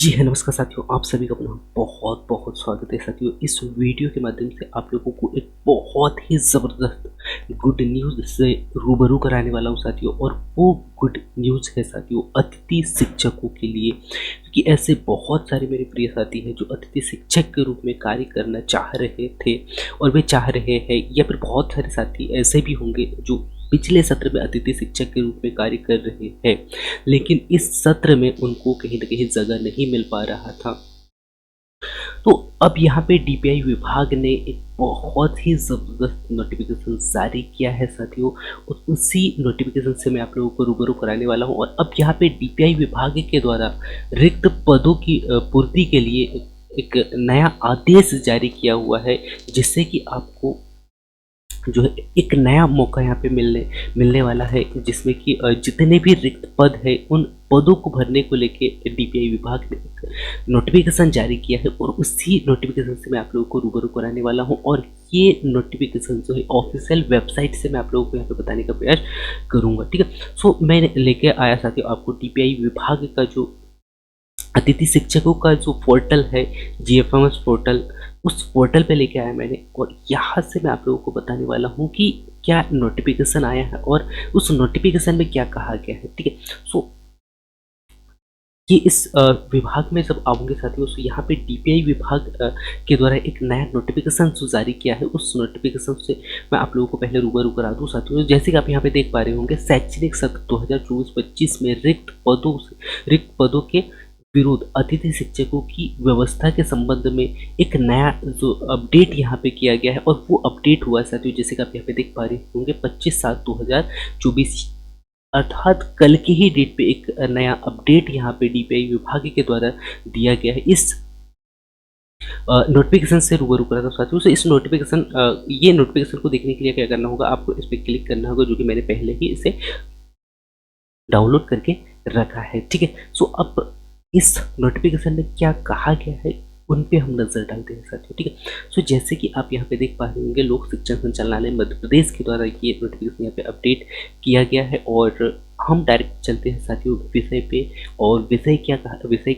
जी हाँ, नमस्कार साथियों, आप सभी का पुनः बहुत बहुत स्वागत है साथियों। इस वीडियो के माध्यम से आप लोगों को एक बहुत ही ज़बरदस्त गुड न्यूज़ से रूबरू कराने वाला हूँ साथियों। और वो गुड न्यूज़ है साथियों अतिथि शिक्षकों के लिए, क्योंकि ऐसे बहुत सारे मेरे प्रिय साथी हैं जो अतिथि शिक्षक के रूप में कार्य करना चाह रहे थे और वे चाह रहे हैं, या फिर बहुत सारे साथी ऐसे भी होंगे जो पिछले सत्र में अतिथि शिक्षक के रूप में कार्य कर रहे हैं, लेकिन इस सत्र में उनको कहीं न कहीं जगह नहीं मिल पा रहा था। तो अब यहाँ पे डीपीआई विभाग ने एक बहुत ही ज़बरदस्त नोटिफिकेशन जारी किया है साथियों, और उसी नोटिफिकेशन से मैं आप लोगों को रूबरू कराने वाला हूँ। और अब यहाँ पे डीपीआई विभाग के द्वारा रिक्त पदों की पूर्ति के लिए एक नया आदेश जारी किया हुआ है, जिससे कि आपको जो है एक नया मौका यहाँ पे मिलने वाला है, जिसमें कि जितने भी रिक्त पद है उन पदों को भरने को लेके डीपीआई विभाग ने एक नोटिफिकेशन जारी किया है, और उसी नोटिफिकेशन से मैं आप लोगों को रूबरू कराने वाला हूँ। और ये नोटिफिकेशन जो है ऑफिशियल वेबसाइट से मैं आप लोगों को यहाँ पे बताने का प्रयास करूँगा, ठीक है। सो मैं लेके आया साथियों आपको डीपीआई विभाग का जो अतिथि शिक्षकों का जो पोर्टल है, जीएफएमएस पोर्टल, उस पोर्टल पे लेके आया मैंने, और यहाँ से मैं आप लोगों को बताने वाला हूँ कि क्या नोटिफिकेशन आया है और उस नोटिफिकेशन में क्या कहा गया है, ठीक है। सो ये इस विभाग में जब आओगे साथियों, तो यहाँ पे डीपीआई विभाग के द्वारा एक नया नोटिफिकेशन जो जारी किया है, उस नोटिफिकेशन से मैं आप लोगों को पहले रूबरू करा दूँ साथियों। जैसे कि आप यहाँ पे देख पा रहे होंगे, शैक्षणिक सत्र 2024-25 में रिक्त पदों के विरुद्ध अतिथि शिक्षकों की व्यवस्था के संबंध में एक नया जो अपडेट यहाँ पे किया गया है, और वो अपडेट हुआ है साथियों, जैसे कि आप यहाँ पे देख पा रहे होंगे 25/7/2024, अर्थात कल की ही डेट पे एक नया अपडेट यहाँ पे डीपीआई विभाग के द्वारा दिया गया है। इस नोटिफिकेशन से रूबरू करा था साथियों। से इस ये नोटिफिकेशन को देखने के लिए क्या करना होगा, आपको इस पर क्लिक करना होगा, जो कि मैंने पहले ही इसे डाउनलोड करके रखा है, ठीक है। सो अब इस नोटिफिकेशन में क्या कहा गया है उन पे हम नज़र डालते हैं साथियों, ठीक है। सो जैसे कि आप यहाँ पे देख पा रहे होंगे, लोक शिक्षण संचालनालय मध्य प्रदेश के द्वारा ये नोटिफिकेशन यहाँ पे अपडेट किया गया है, और हम डायरेक्ट चलते हैं साथियों विषय पे। और विषय क्या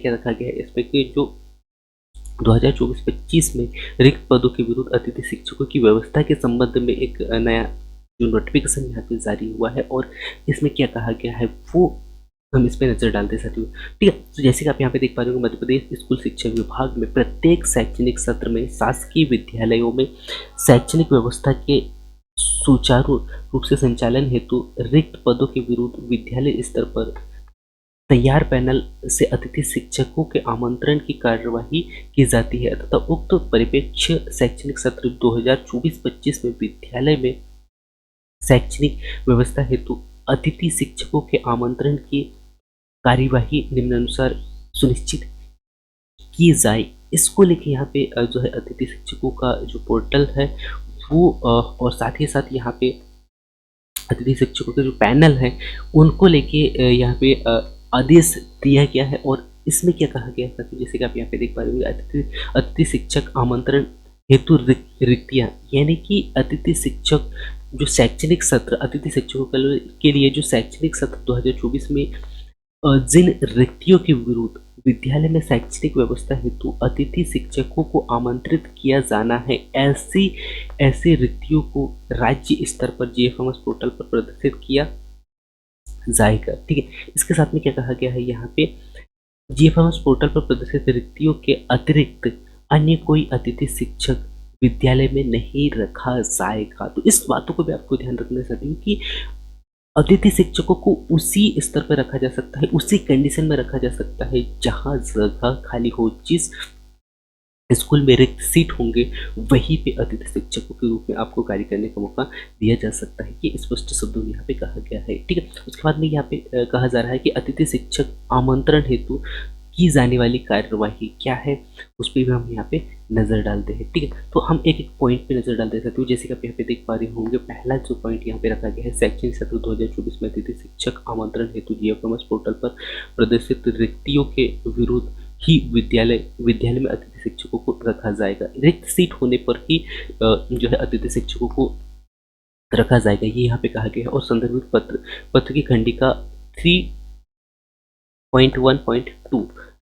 रखा गया है इसमें, कि जो 2024-25 में रिक्त पदों के विरुद्ध अतिथि शिक्षकों की व्यवस्था के संबंध में एक नया जो नोटिफिकेशन यहाँ पे जारी हुआ है, और इसमें क्या कहा गया है वो हम इस पे नजर डालते हैं साथियों, ठीक है। तो जैसे कि आप यहाँ पे देख पा रहे हो, मध्य प्रदेश स्कूल शिक्षा विभाग में प्रत्येक शैक्षणिक सत्र में शासकीय विद्यालयों में शैक्षणिक व्यवस्था के सुचारू रूप से संचालन हेतु रिक्त पदों के विरुद्ध विद्यालय स्तर पर तैयार पैनल से अतिथि शिक्षकों के आमंत्रण की कार्यवाही की जाती है, तथा उक्त परिप्रेक्ष्य शैक्षणिक सत्र 2024-25 में विद्यालय में शैक्षणिक व्यवस्था हेतु अतिथि शिक्षकों के आमंत्रण की कार्यवाही निम्नानुसार सुनिश्चित की जाए। इसको लेके यहाँ पे जो है अतिथि शिक्षकों का जो पोर्टल है वो और साथ ही साथ यहाँ पे अतिथि शिक्षकों के जो पैनल है उनको लेके यहाँ पे आदेश दिया गया है। और इसमें क्या कहा गया है, जैसे कि आप यहाँ पे देख पा रहे होंगे, अतिथि शिक्षक आमंत्रण हेतु रिक्तियाँ, यानी कि अतिथि शिक्षक जो शैक्षणिक सत्र अतिथि शिक्षकों के लिए जो शैक्षणिक सत्र 2024 में जिन रिक्तियों के विरुद्ध विद्यालय में शैक्षणिक व्यवस्था हेतु अतिथि शिक्षकों को आमंत्रित किया जाना है, ऐसी रिक्तियों को राज्य स्तर पर जीएफएमएस पोर्टल पर प्रदर्शित किया जाएगा, ठीक है। इसके साथ में क्या कहा गया है, यहाँ पे जीएफएमएस पोर्टल पर प्रदर्शित रिक्तियों के अतिरिक्त अन्य कोई अतिथि शिक्षक विद्यालय में नहीं रखा जाएगा। तो इस बातों को भी आपको ध्यान रखना चाहिए कि अतिथि शिक्षकों को उसी स्तर पर रखा जा सकता है, उसी कंडीशन में रखा जा सकता है जहां जगह खाली हो। जिस स्कूल में रिक्त सीट होंगे वहीं पे अतिथि शिक्षकों के रूप में आपको कार्य करने का मौका दिया जा सकता है। ये स्पष्ट शब्दों में यहाँ पे कहा गया है, ठीक है। उसके बाद में यहाँ पे कहा जा रहा है कि अतिथि शिक्षक आमंत्रण हेतु की जाने वाली कार्यवाही क्या है, उस पर भी हम यहाँ पे नज़र डालते हैं, ठीक है। तो हम एक एक पॉइंट पे नज़र डालते हैं साथियों। जैसे कि आप यहाँ पे देख पा रहे होंगे, पहला जो पॉइंट यहाँ पे रखा गया है, शैक्षणिक सत्र 2024 में अतिथि शिक्षक आमंत्रण हेतु जीएफएमएस पोर्टल पर प्रदर्शित रिक्तियों के विरुद्ध ही विद्यालय में अतिथि शिक्षकों को रखा जाएगा। रिक्त सीट होने पर ही जो है अतिथि शिक्षकों को रखा जाएगा, ये यहाँ पे कहा गया है। और संदर्भित पत्र की खंडिका 3.1.2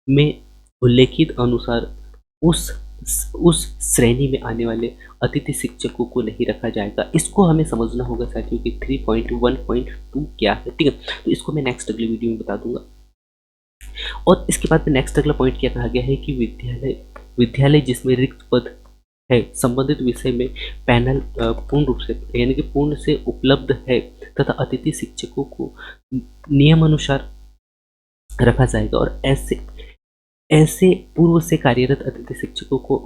में उल्लेखित अनुसार उस उस श्रेणी में आने वाले अतिथि शिक्षकों को नहीं रखा जाएगा। इसको हमें समझना होगा साथियों कि 3.1.2 क्या है, ठीक है। तो इसको मैं नेक्स्ट अगले वीडियो में बता दूंगा। और इसके बाद में नेक्स्ट अगला पॉइंट क्या कहा गया है कि विद्यालय विद्यालय जिसमें रिक्त पद है संबंधित विषय में पैनल पूर्ण रूप से यानी कि पूर्ण से उपलब्ध है तथा अतिथि शिक्षकों को नियमानुसार रखा जाएगा। और ऐसे ऐसे पूर्व से कार्यरत अतिथि शिक्षकों को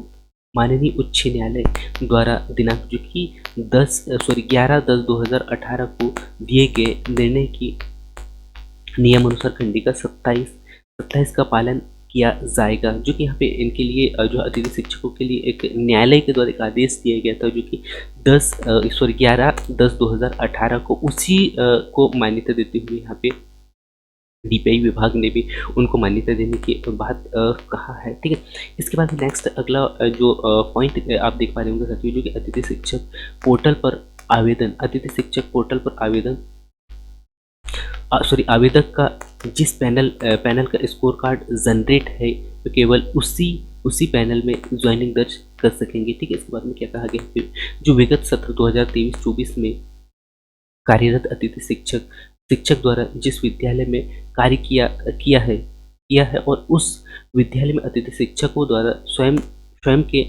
माननीय उच्च न्यायालय द्वारा दिनांक जो कि 11/10/2018 को दिए गए निर्णय की नियमानुसार खंडिका 27 का पालन किया जाएगा। जो कि यहाँ पे इनके लिए जो अतिथि शिक्षकों के लिए एक न्यायालय के द्वारा एक आदेश दिया गया था जो कि 11/10/2018 को उसी को मान्यता देते हुए यहाँ पे डीपीआई विभाग ने भी उनको मान्यता देने की बात कहा है, ठीक है। इसके बाद नेक्स्ट अगला जो पॉइंट आप देख पा रहे होंगे साथियों जो कि अतिथि शिक्षक पोर्टल पर आवेदन अतिथि शिक्षक पोर्टल पर आवेदन आवेदक का जिस पैनल का स्कोर कार्ड जनरेट है तो केवल उसी पैनल में ज्वाइनिंग दर्ज कर सकेंगे, ठीक है। इसके बाद में क्या कहा गया है जो विगत सत्र 2023-24 में कार्यरत अतिथि शिक्षक द्वारा जिस विद्यालय में कार्य किया है और उस विद्यालय में अतिथि शिक्षकों द्वारा स्वयं के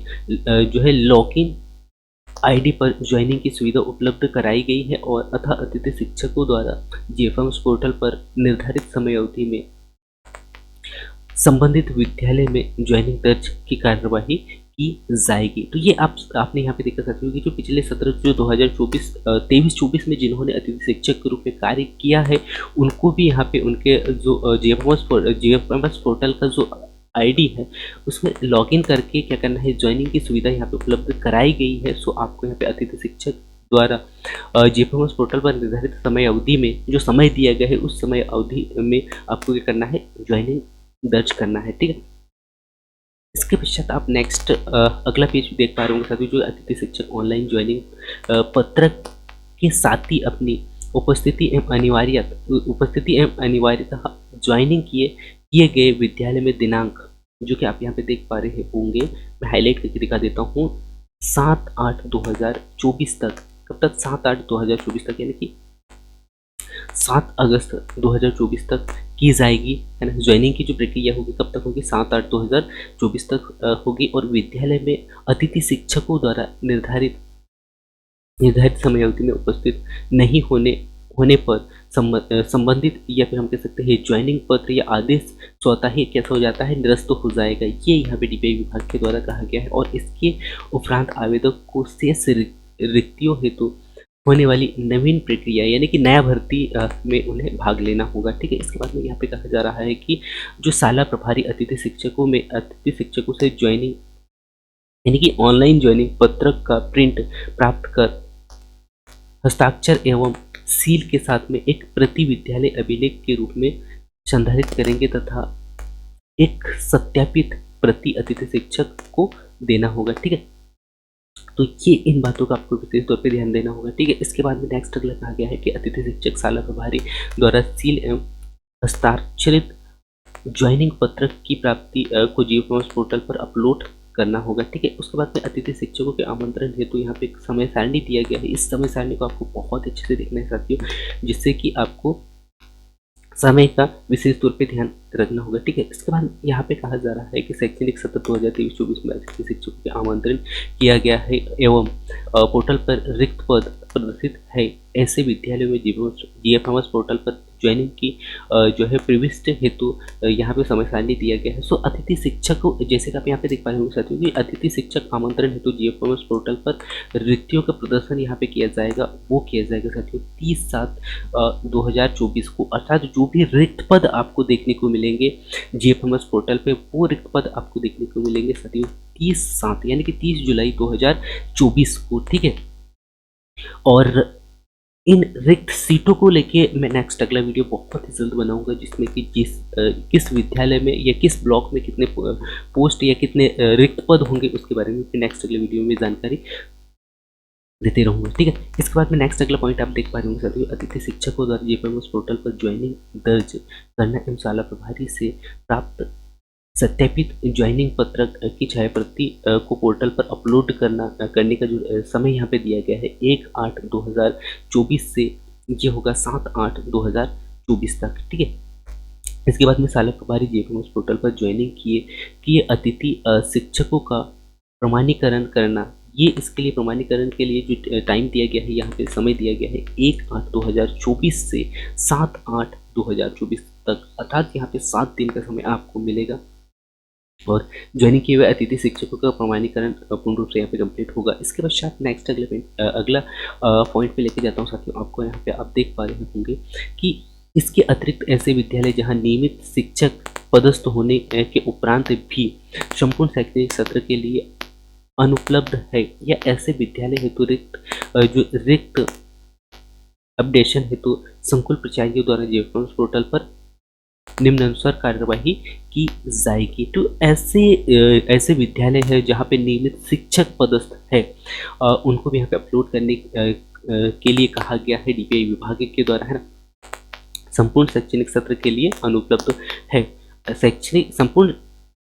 जो है लॉगिन आईडी पर ज्वाइनिंग की सुविधा उपलब्ध कराई गई है और अतः अतिथि शिक्षकों द्वारा जीएफएमएस पोर्टल पर निर्धारित समय अवधि में संबंधित विद्यालय में ज्वाइनिंग दर्ज की कार्यवाही की जाएगी। तो ये आपने यहाँ पे देखा सकते हो कि जो पिछले सत्र जो 2023-24 में जिन्होंने अतिथि शिक्षक के रूप में कार्य किया है उनको भी यहाँ पे उनके जो जीएफएमएस पोर्टल का जो आईडी है उसमें लॉगिन करके क्या करना है ज्वाइनिंग की सुविधा यहाँ पे उपलब्ध कराई गई है। सो आपको यहाँ पे अतिथि शिक्षक द्वारा जीएफएमएस पोर्टल पर निर्धारित समय अवधि में जो समय दिया गया है उस समय अवधि में आपको क्या करना है ज्वाइनिंग दर्ज करना है, ठीक है। इसके पश्चात आप नेक्स्ट अगला पेज देख पा रहे होंगे साथियों जो अतिथि शिक्षक ऑनलाइन ज्वाइनिंग पत्रक के साथ ही अपनी उपस्थिति एवं अनिवार्यता ज्वाइनिंग किए गए विद्यालय में दिनांक जो कि आप यहाँ पे देख पा रहे होंगे मैं हाईलाइट करके दिखा देता हूँ 7/8/2024 तक। कब तक? 7/8/2024 तक यानी कि 7 अगस्त 2024 तक की जाएगी, है ना। ज्वाइनिंग की जो प्रक्रिया होगी कब तक होगी? 7/8/2024 तक होगी और विद्यालय में अतिथि शिक्षकों द्वारा निर्धारित समय अवधि में उपस्थित नहीं होने पर संबंधित या फिर हम कह सकते हैं ज्वाइनिंग पत्र या आदेश स्वतः ही कैसा हो जाता है निरस्त हो जाएगा। ये यहाँ पे डीपीआई विभाग के द्वारा कहा गया है और इसके उपरांत आवेदक को शेष रिक्तियों हेतु होने वाली नवीन प्रक्रिया यानी कि नया भर्ती में उन्हें भाग लेना होगा, ठीक है। इसके बाद में यहाँ पे कहा जा रहा है कि जो शाला प्रभारी अतिथि शिक्षकों से ज्वाइनिंग यानी कि ऑनलाइन ज्वाइनिंग पत्रक का प्रिंट प्राप्त कर हस्ताक्षर एवं सील के साथ में एक प्रति विद्यालय अभिलेख के रूप में संधारित करेंगे तथा एक सत्यापित प्रति अतिथि शिक्षक को देना होगा, ठीक है। तो ये इन बातों का आपको विशेष तौर पे ध्यान देना होगा, ठीक है। इसके बाद में नेक्स्ट अगला कहा गया है कि अतिथि शिक्षक शाला प्रभारी द्वारा सील एवं हस्ताक्षरित ज्वाइनिंग पत्रक की प्राप्ति को जीएफएमएस पोर्टल पर अपलोड करना होगा, ठीक है। उसके बाद में अतिथि शिक्षकों के आमंत्रण हेतु यहाँ पे एक समय सारणी दिया गया है। इस समय सारणी को आपको बहुत अच्छे से देखना है साथियों जिससे कि आपको समय का विशेष तौर पे ध्यान रखना होगा, ठीक है। इसके बाद यहाँ पे कहा जा रहा है कि शैक्षणिक सत्र 2023-24 में अतिथि शिक्षकों के आमंत्रण किया गया है एवं पोर्टल पर रिक्त पद प्रदर्शित है ऐसे विद्यालयों में जीएफएमएस पोर्टल पर ज्वाइनिंग की जो है प्रविष्ट हेतु यहाँ पे समय सारणी दिया गया है। सो अतिथि शिक्षक को जैसे कि आप यहाँ पे देख पा रहे होंगे साथियों कि अतिथि शिक्षक आमंत्रण हेतु जीएफएमएस पोर्टल पर रिक्तियों का प्रदर्शन यहाँ पे किया जाएगा वो किया जाएगा साथियों 30/7/2024 को। अर्थात जो भी रिक्त पद आपको देखने को मिलेंगे जीएफएमएस पोर्टल पे वो रिक्त पद आपको देखने को मिलेंगे साथियों 30/7 यानी कि 30 जुलाई 2024 को, ठीक है। और इन रिक्त सीटों को लेके मैं नेक्स्ट अगला वीडियो बहुत ही जल्द बनाऊंगा जिसमें कि किस विद्यालय में या किस ब्लॉक में कितने पोस्ट या कितने रिक्त पद होंगे उसके बारे में नेक्स्ट अगले वीडियो में जानकारी देते रहूंगा, ठीक है। इसके बाद में नेक्स्ट अगला पॉइंट आप देख पा रहे होंगे साथियों अतिथि शिक्षकों द्वारा जीएफएमएस पोर्टल पर ज्वाइनिंग दर्ज करना एवं शाला प्रभारी से प्राप्त सत्यापित ज्वाइनिंग पत्रक की छायाप्रति को पोर्टल पर अपलोड करने का जो समय यहाँ पे दिया गया है 1/8/2024 से ये होगा 7/8/2024 तक। ठीक है, इसके बाद में साला प्रभारी जेपीएमएस पोर्टल पर ज्वाइनिंग किए अतिथि शिक्षकों का प्रमाणीकरण करना। ये इसके लिए प्रमाणीकरण के लिए जो टाइम दिया गया है, यहाँ पे समय दिया गया है 1/8/2024 से 7/8/2024 तक, अर्थात यहाँ पे 7 दिन का समय आपको मिलेगा और ज्वाइनिंग किए हुए अतिथि शिक्षकों का प्रमाणीकरण पूर्ण रूप से यहाँ पे कंप्लीट होगा। इसके पश्चात नेक्स्ट अगला पॉइंट पे लेके जाता हूँ साथियों आपको। यहाँ पे आप देख पा रहे होंगे कि इसके अतिरिक्त ऐसे विद्यालय जहाँ नियमित शिक्षक पदस्थ होने के उपरांत भी संपूर्ण शैक्षणिक सत्र के लिए अनुपलब्ध है, या ऐसे विद्यालय हेतु रिक्त अपडेशन हेतु संकुल प्राचार्यों द्वारा जेपीएमएस पोर्टल पर निम्नानुसार कार्यवाही की जाएगी। तो ऐसे विद्यालय है जहाँ पे नियमित शिक्षक पदस्थ है, उनको भी यहाँ पे अपलोड करने के लिए कहा गया है डीपीआई विभाग के द्वारा, है ना। संपूर्ण शैक्षणिक सत्र के लिए अनुपलब्ध है,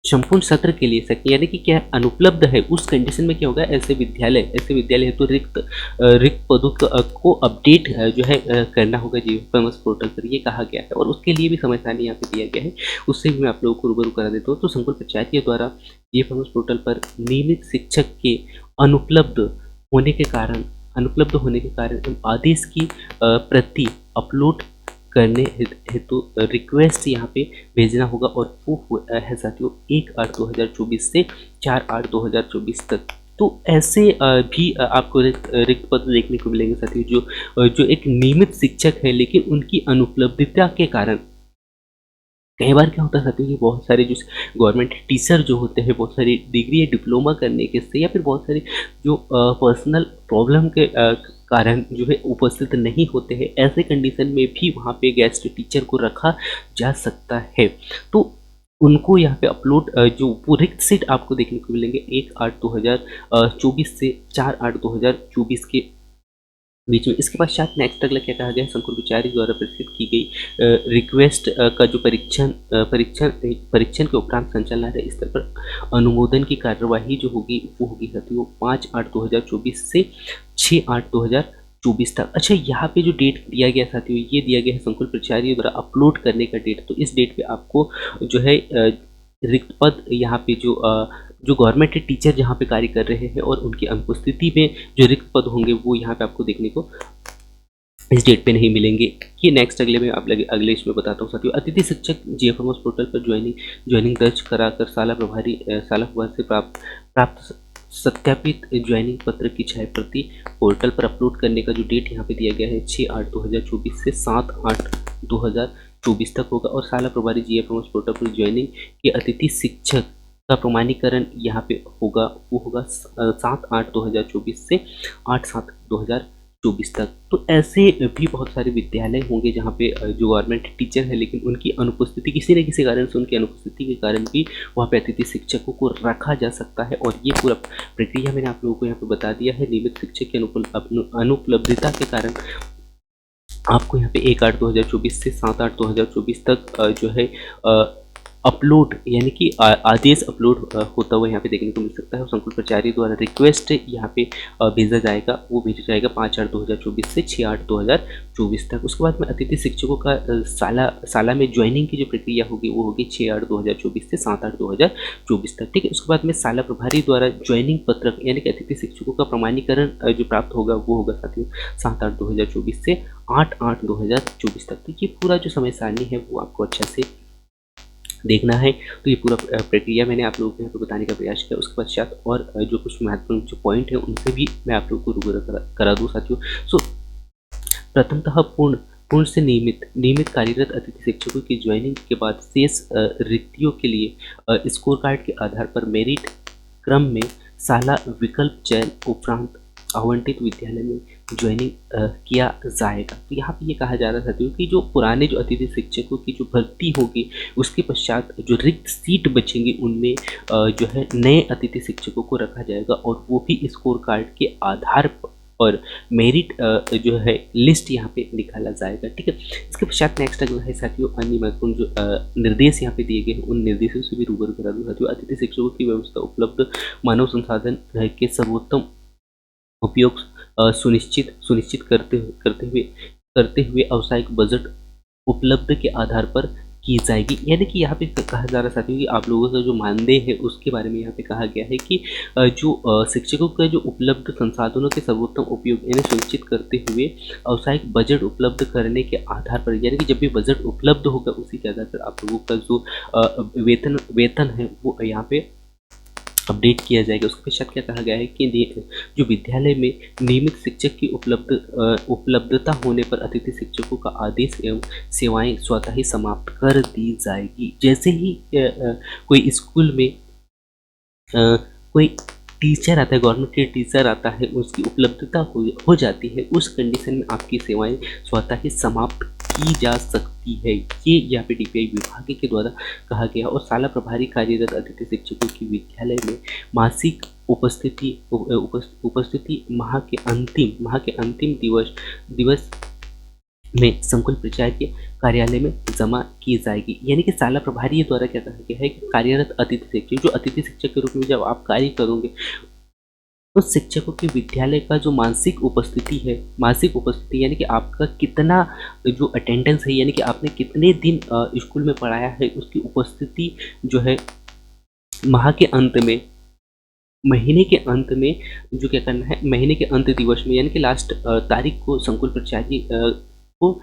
संपूर्ण सत्र के लिए यानी कि क्या अनुपलब्ध है, उस कंडीशन में क्या होगा, ऐसे विद्यालय हेतु रिक्त पदों को अपडेट जो है करना होगा जेपीएमएस पोर्टल पर, ये कहा गया है। और उसके लिए भी समय सारणी यहाँ पे दिया गया है, उससे भी मैं आप लोगों को रूबरू करा देता हूँ। तो संकुल पंचायत द्वारा जेपीएमएस पोर्टल पर नियमित शिक्षक के अनुपलब्ध होने के कारण आदेश की प्रति अपलोड करने हेतु रिक्वेस्ट यहाँ पे भेजना होगा, और वो है साथियों 1/8/2024 से 4/8/2024 तक। तो ऐसे भी आपको रिक्त पद देखने को मिलेंगे साथियों, जो एक नियमित शिक्षक है लेकिन उनकी अनुपलब्धता के कारण कई बार क्या होता है साथियों कि बहुत सारे जो गवर्नमेंट टीचर जो होते हैं, बहुत सारी डिग्री या डिप्लोमा करने के से, या फिर बहुत सारे जो पर्सनल प्रॉब्लम के कारण जो है उपस्थित नहीं होते हैं, ऐसे कंडीशन में भी वहाँ पे गेस्ट टीचर को रखा जा सकता है। तो उनको यहाँ पे अपलोड जो रिक्त सीट आपको देखने को मिलेंगे 1/8/2024 से 4/8/2024 के बीच में। इसके पश्चात नेक्स्ट अगला क्या कहा गया है, संकुल विचारी द्वारा प्रस्तुत की गई रिक्वेस्ट का जो परीक्षण के उपरांत संचालनालय स्तर पर अनुमोदन की कार्यवाही जो होगी वो होगी साथियों 5/8/2024 से 6/8/2024 तक। अच्छा, यहाँ पे जो डेट दिया गया साथियों, ये दिया गया है संकुल प्राचार्य द्वारा अपलोड करने का डेट। तो इस डेट पे आपको जो है रिक्त पद यहाँ पे जो गवर्नमेंट के टीचर जहाँ पे कार्य कर रहे हैं और उनकी अनुपस्थिति में जो रिक्त पद होंगे वो यहाँ पे आपको देखने को इस डेट पे नहीं मिलेंगे। ये नेक्स्ट अगले इसमें बताता हूँ साथियों। अतिथि शिक्षक जेएफएमएस पोर्टल पर ज्वाइनिंग दर्ज कराकर साला प्रभारी से प्राप्त सत्यापित ज्वाइनिंग पत्र की छायाप्रति पोर्टल पर अपलोड करने का जो डेट यहाँ पे दिया गया है 6/8/2024 से 7/8/2024 तक होगा। और साला प्रभारी जेएफएमएस पोर्टल पर ज्वाइनिंग के अतिथि शिक्षक का प्रमाणीकरण यहाँ पे होगा, वो होगा 7/8/2024 से 8/7/2024 तक। तो ऐसे भी बहुत सारे विद्यालय होंगे जहाँ पे जो गवर्नमेंट टीचर है लेकिन उनकी अनुपस्थिति किसी न किसी कारण से, उनकी अनुपस्थिति के कारण भी वहाँ पे अतिथि शिक्षकों को रखा जा सकता है। और ये पूरा प्रक्रिया मैंने आप लोगों को यहाँ पे बता दिया है। नियमित शिक्षक की अनुपलब्धता के कारण आपको यहाँ पे 1/8/2024 से 7/8/2024 तक जो है अपलोड यानी कि आदेश अपलोड होता हुआ यहाँ पे देखने को मिल सकता है। और संकुल प्राचार्य द्वारा रिक्वेस्ट यहाँ पे भेजा जाएगा, वो भेजा जाएगा 5/8/2024 से 6/8/2024 तक। उसके बाद में अतिथि शिक्षकों का साला में ज्वाइनिंग की जो प्रक्रिया होगी वो होगी 6/8/2024 से 7/8/2024 तक। ठीक है, उसके बाद में साला प्रभारी द्वारा ज्वाइनिंग पत्रक यानी कि अतिथि शिक्षकों का प्रमाणीकरण जो प्राप्त होगा वो होगा साथियों 7/8/2024 से 8/8/2024 तक। तो ये पूरा जो समय सारणी है वो आपको अच्छा से देखना है। तो ये पूरा प्रक्रिया मैंने आप लोगों को यहाँ पर बताने का प्रयास किया। उसके पश्चात और जो कुछ महत्वपूर्ण जो पॉइंट है उनसे भी मैं आप लोगों को रूबरू करा दूँ साथियों। सो प्रथमतः पूर्ण से नियमित कार्यरत अतिथि शिक्षकों की ज्वाइनिंग के बाद शेष रिक्तियों के लिए स्कोर कार्ड के आधार पर मेरिट क्रम में साला विकल्प चयन उपरांत आवंटित विद्यालय में ज्वाइनिंग किया जाएगा। तो यहाँ पे ये कहा जा रहा था कि जो पुराने जो अतिथि शिक्षकों की जो भर्ती होगी उसके पश्चात जो रिक्त सीट बचेंगी उनमें जो है नए अतिथि शिक्षकों को रखा जाएगा, और वो भी स्कोर कार्ड के आधार और मेरिट जो है लिस्ट यहाँ पे निकाला जाएगा। ठीक है, इसके पश्चात नेक्स्ट अगला है साथियों अन्य महत्वपूर्ण जो निर्देश यहाँ पे दिए गए हैं उन निर्देशों से भी रूबरू करा दूँ साथियों। अतिथि शिक्षकों की व्यवस्था उपलब्ध मानव संसाधन के सर्वोत्तम उपयोग सुनिश्चित करते हुए व्यावसायिक बजट उपलब्ध के आधार पर की जाएगी। यानी कि यहाँ पे कहा जा रहा साथियों कि आप लोगों का जो मानदेय है उसके बारे में यहाँ पे कहा गया है कि जो शिक्षकों का जो उपलब्ध संसाधनों के सर्वोत्तम उपयोग यानी सुनिश्चित करते हुए व्यावसायिक बजट उपलब्ध करने के आधार पर, यानी कि जब भी बजट उपलब्ध होगा उसी के आधार पर आप लोगों का जो वेतन है वो यहाँ पे अपडेट किया जाएगा। उसके पश्चात क्या कहा गया है कि जो विद्यालय में नियमित शिक्षक की उपलब्धता होने पर अतिथि शिक्षकों का आदेश एवं सेवाएं स्वतः ही समाप्त कर दी जाएगी। जैसे ही कोई स्कूल में कोई टीचर आता है, गवर्नमेंट के टीचर आता है, उसकी उपलब्धता हो जाती है, उस कंडीशन में आपकी सेवाएं स्वतः ही समाप्त की जा सकती है। ये यहाँ पे डीपीआई विभाग के द्वारा कहा गया। और शाला प्रभारी कार्यरत अतिथि शिक्षकों की विद्यालय में मासिक उपस्थिति माह के अंतिम दिवस में संकुल प्राचार्य कार्यालय में जमा की जाएगी। यानी कि शाला प्रभारी द्वारा क्या कहा गया है कि कार्यरत अतिथि शिक्षक, जो अतिथि शिक्षक के रूप में जब आप कार्य करोगे उस शिक्षकों के विद्यालय का जो मासिक उपस्थिति यानी कि आपका कितना जो अटेंडेंस है, यानी कि आपने कितने दिन स्कूल में पढ़ाया है, उसकी उपस्थिति जो है महीने के अंत में जो क्या करना है, महीने के अंत दिवस में यानी कि लास्ट तारीख को संकुल प्राचार्य को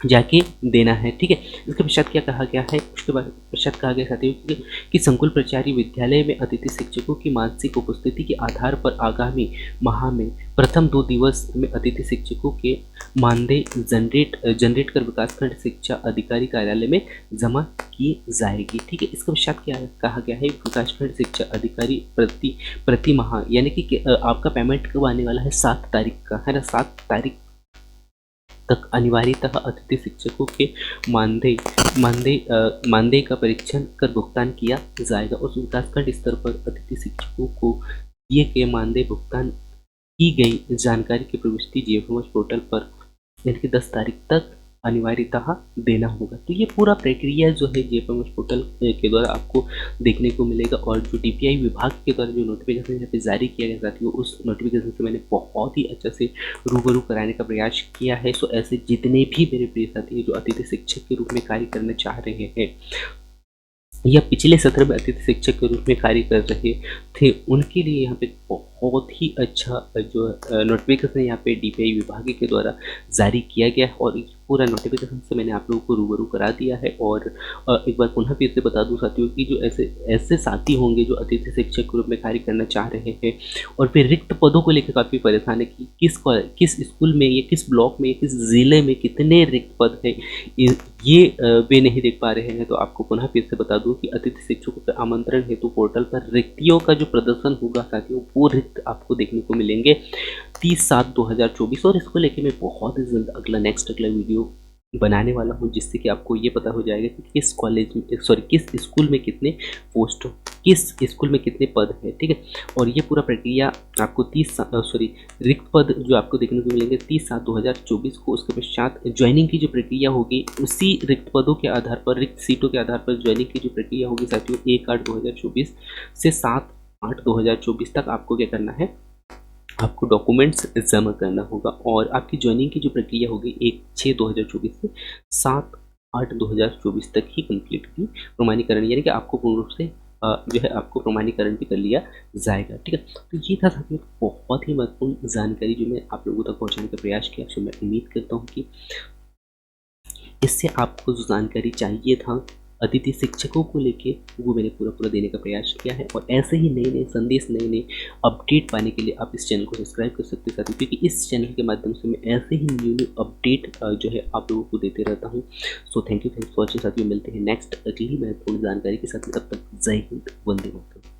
जाके देना है। ठीक है, इसके पश्चात क्या कहा गया है, उसके बाद पश्चात कहा गया साथियों कि संकुल प्राचार्य विद्यालय में अतिथि शिक्षकों की मानसिक उपस्थिति के आधार पर आगामी माह में प्रथम 2 दिवस में अतिथि शिक्षकों के मानदेय जनरेट कर विकासखंड शिक्षा अधिकारी कार्यालय में जमा की जाएगी। ठीक है, इसके पश्चात क्या कहा गया है, विकासखंड शिक्षा अधिकारी प्रति माह यानी कि आपका पेमेंट कब आने वाला है, 7 तारीख का है ना, 7 तारीख तक अनिवार्यतः अतिथि शिक्षकों के मानदेय का परीक्षण कर भुगतान किया जाएगा। उस विकासखंड स्तर पर अतिथि शिक्षकों को दिए गए मानदेय भुगतान की गई जानकारी की प्रविष्टि जेएफएमएस पोर्टल पर यानी कि 10 तारीख तक अनिवार्यतः देना होगा। तो ये पूरा प्रक्रिया जो है जेएफएमएस पोर्टल के द्वारा आपको देखने को मिलेगा। और जो डीपीआई विभाग के द्वारा जो नोटिफिकेशन यहाँ पे जारी किया गया साथियों, उस नोटिफिकेशन से मैंने बहुत ही अच्छे से रूबरू कराने का प्रयास किया है। सो ऐसे जितने भी मेरे प्रिय साथी हैं जो अतिथि शिक्षक के रूप में कार्य करना चाह रहे हैं या पिछले सत्र में अतिथि शिक्षक के रूप में कार्य कर रहे थे, उनके लिए यहाँ पे बहुत ही अच्छा जो नोटिफिकेशन यहाँ पे डीपीआई विभाग के द्वारा जारी किया गया है। और पूरा नोटिफिकेशन से मैंने आप लोगों को रूबरू करा दिया है। और एक बार पुनः फिर से बता दूं साथियों कि जो ऐसे साथी होंगे जो अतिथि शिक्षक के रूप में कार्य करना चाह रहे हैं और फिर रिक्त पदों को लेकर काफ़ी परेशान है कि किस स्कूल में या किस ब्लॉक में, किस ज़िले में कितने रिक्त पद है, ये वे नहीं देख पा रहे हैं, तो आपको पुनः फिर से बता दूं कि अतिथि शिक्षकों के आमंत्रण हेतु पोर्टल पर रिक्तियों का जो प्रदर्शन होगा साथियों, वो रिक्त आपको देखने को मिलेंगे 30/7/2024। और इसको लेके मैं बहुत ही जल्द नेक्स्ट अगला वीडियो बनाने वाला हूँ, जिससे कि आपको ये पता हो जाएगा कि किस स्कूल में कितने पोस्ट हो, किस स्कूल में कितने पद है। ठीक है, और ये पूरा प्रक्रिया आपको रिक्त पद जो आपको देखने को मिलेंगे 30/7/2024 को। उसके पश्चात ज्वाइनिंग की जो प्रक्रिया होगी उसी रिक्त पदों के आधार पर, रिक्त सीटों के आधार पर ज्वाइनिंग की जो प्रक्रिया होगी साथियों 1/8/2024 से 7/8/2024 तक आपको क्या करना है, आपको डॉक्यूमेंट्स जमा करना होगा। और आपकी ज्वाइनिंग की जो प्रक्रिया होगी 1/6/2024 से 7/8/2024 तक ही कंप्लीट होगी। प्रमाणीकरण यानी कि आपको पूर्ण रूप से जो है आपको प्रमाणीकरण भी कर लिया जाएगा। ठीक है, तो ये था साथियों बहुत ही महत्वपूर्ण जानकारी जो मैं आप लोगों तक पहुंचाने का प्रयास किया। सो मैं उम्मीद करता हूँ कि इससे आपको जो जानकारी चाहिए था अतिथि शिक्षकों को लेके वो मैंने पूरा देने का प्रयास किया है। और ऐसे ही नए संदेश, नए अपडेट पाने के लिए आप इस चैनल को सब्सक्राइब कर सकते हैं साथियों, क्योंकि इस चैनल के माध्यम से मैं ऐसे ही न्यू अपडेट जो है आप लोगों को देते रहता हूँ। सो थैंक्स फॉर वॉचिंग साथियों, मिलते हैं नेक्स्ट अगली महत्वपूर्ण जानकारी के साथ। तब तक जय हिंद, वंदे मातरम।